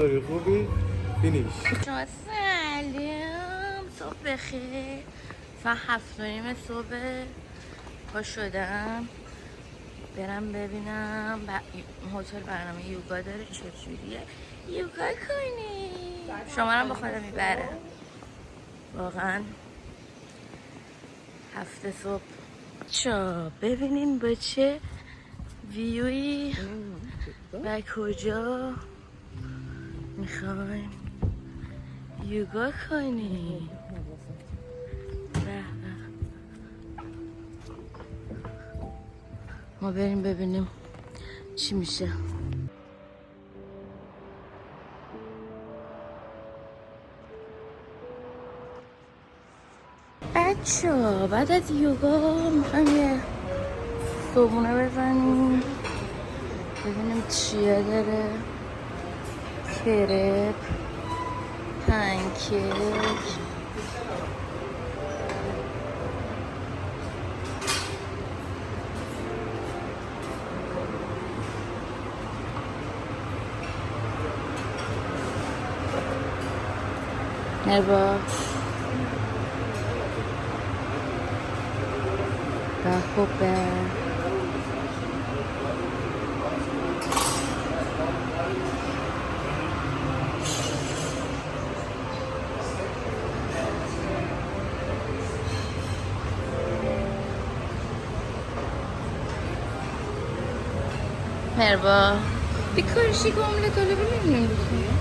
خوبی؟ فینیش. شما سلام، صبح بخیر. ساعت 7:30 صبح پا شدم برم ببینم هتل برنامه یوگا داره چجوریه یوگا کنی. شما رو با خودم میبرم واقعا. 7 صبح چا ببینین با چه ویوی و کجا میخوایم یوگا کنی. ما بریم ببینیم چی میشه. بچه بعد از یوگا میخوایم یه صبحونه بزنیم ببینیم چیه داره. کرپ، پنکیک، مربا و خوبه. Merhaba. Bir karışık omlet alabilir miyim lütfen?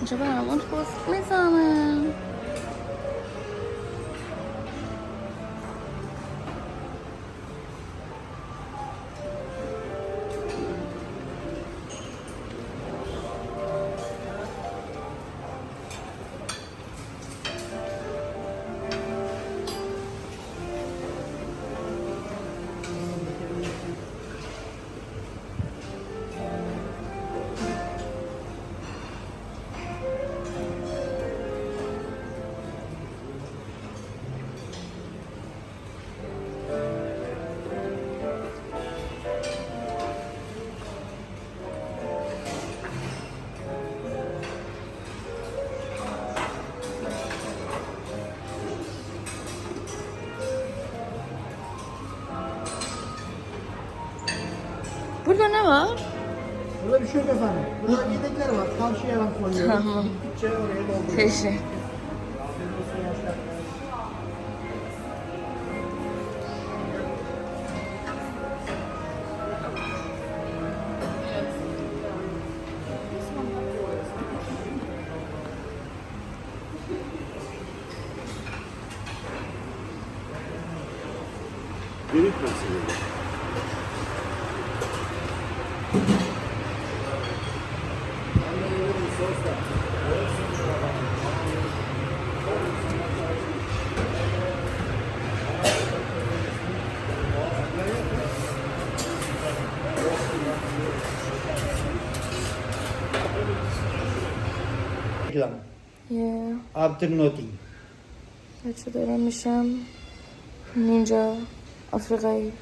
Acaba همون پست میزنم؟ Burada ne var? Burada bir şey yok efendim. Burada yedekler var. Karşıya hemen koyuyoruz. Tamam. Gittikçe oraya dolduruyoruz. Teşekkür. Büyük mesele. Yeah. After nothing. بچه دارم میشم نینجا آفریقایی.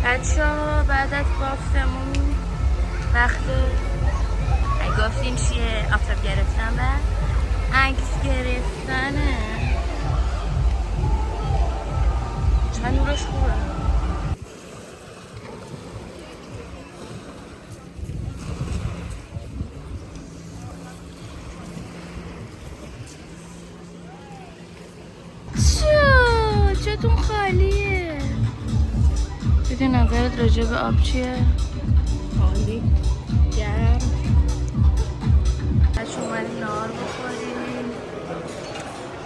بچه بعد از بافتمون وقت گفتین چیه؟ آفتاب گرفتن و عکس گرفتنه. چقدر نورش خوبه. چتون خالیه. دیدی نظرت راجع به آب چیه؟ خالی گرم. بچه اومدیم نهار بخوریم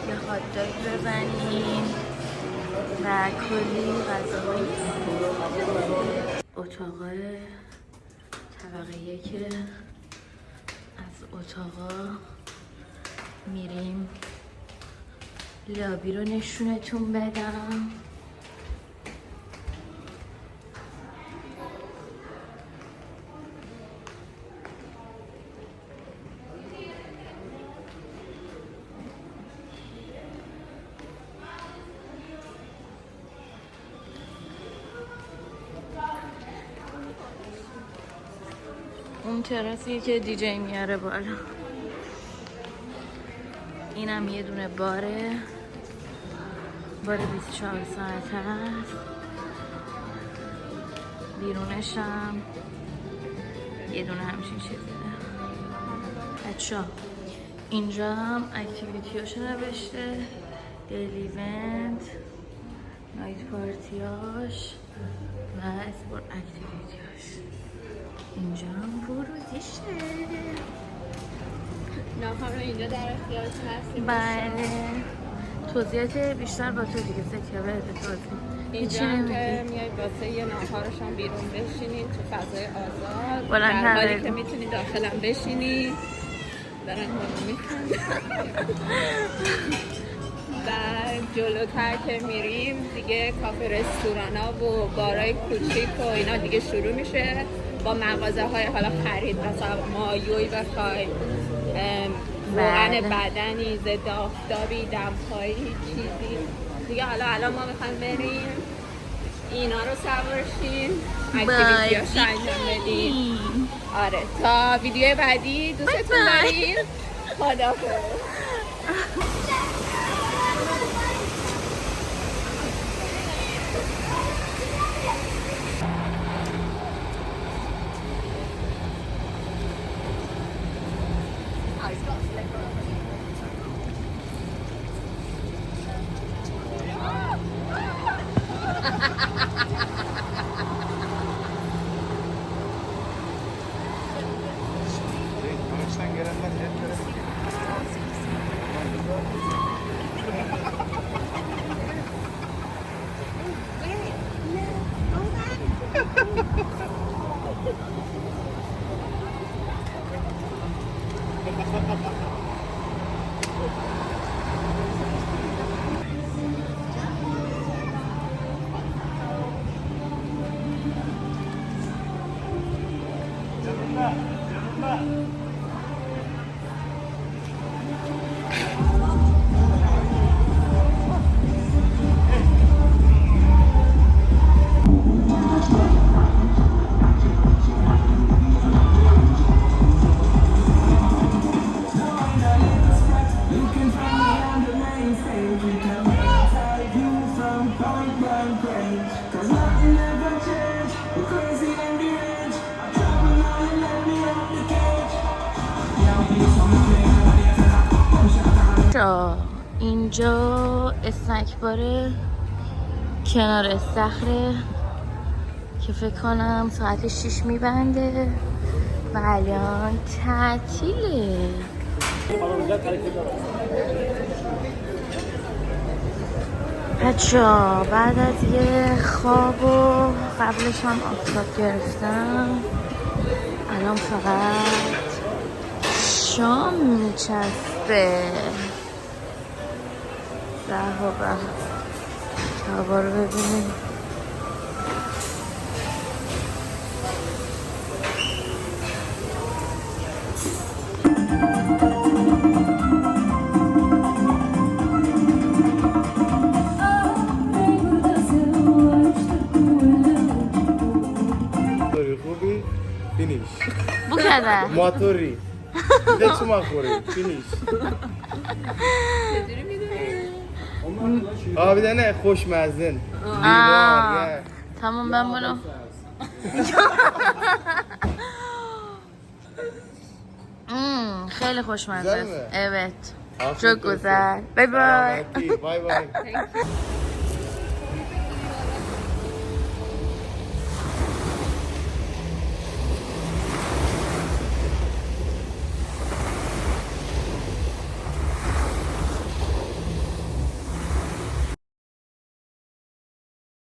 یه هاتداگ بزنیم و کلی غذاهای اتاق طبقه یک. از اتاقا میریم لابی رو نشونتون بدم. اون تراسیه که دیجی میاره بالا. اینم یه دونه باره. بار 24 ساعت هست. بیرونشم یه دونه همچین چیزه. بچه اینجا هم اکتیویتیاشو نوشته، دیلی ایونت، نایت پارتیاش و اسپورت اکتیویتیاش. اینجا هم ورودیشه. ناهار اینجا در اختیارتون هستیم. بله توضیحات بیشتر با تو دیگه ستیا بهت توضیح. اینجا هم که میایید واسه یه ناهارش هم بیرون بشینید تو فضای آزاد، بلند در حالی بگو. که میتونید داخلم بشینید. دارن ماما میخوان. و جلوتر که میریم دیگه کافه رستورانا و بارای کوچیک و اینا دیگه شروع میشه با مغازه های حالا خرید، مثلا مایوی بخوای، روغن بدنی، ضد آفتابی، دمپایی، چیزی دیگه. حالا الان ما میخوایم بریم اینا رو سوار شیم، اکتیویتی‌هاش رو انجام بدیم. آره تا ویدیو بعدی دوستتون داریم. خداحافظ. اینجا اسنک باره کنار استخره که فکر کنم ساعت 6 میبنده و الان تعطیله. بچه‌ها بعد از یه خواب و قبلش هم آفتاب گرفتم، الان فقط شام میچسبه. به و به کعبه رو ببینیم. خوبی؟ فینیش Bu kadar. موتوری ده چه مخوری؟ فینیش آبی ده نه خوشمزن لیوان Tamam ben bunu. خیلی خوشمزه است. Evet. Çok güzel. Bye bye. Bye bye.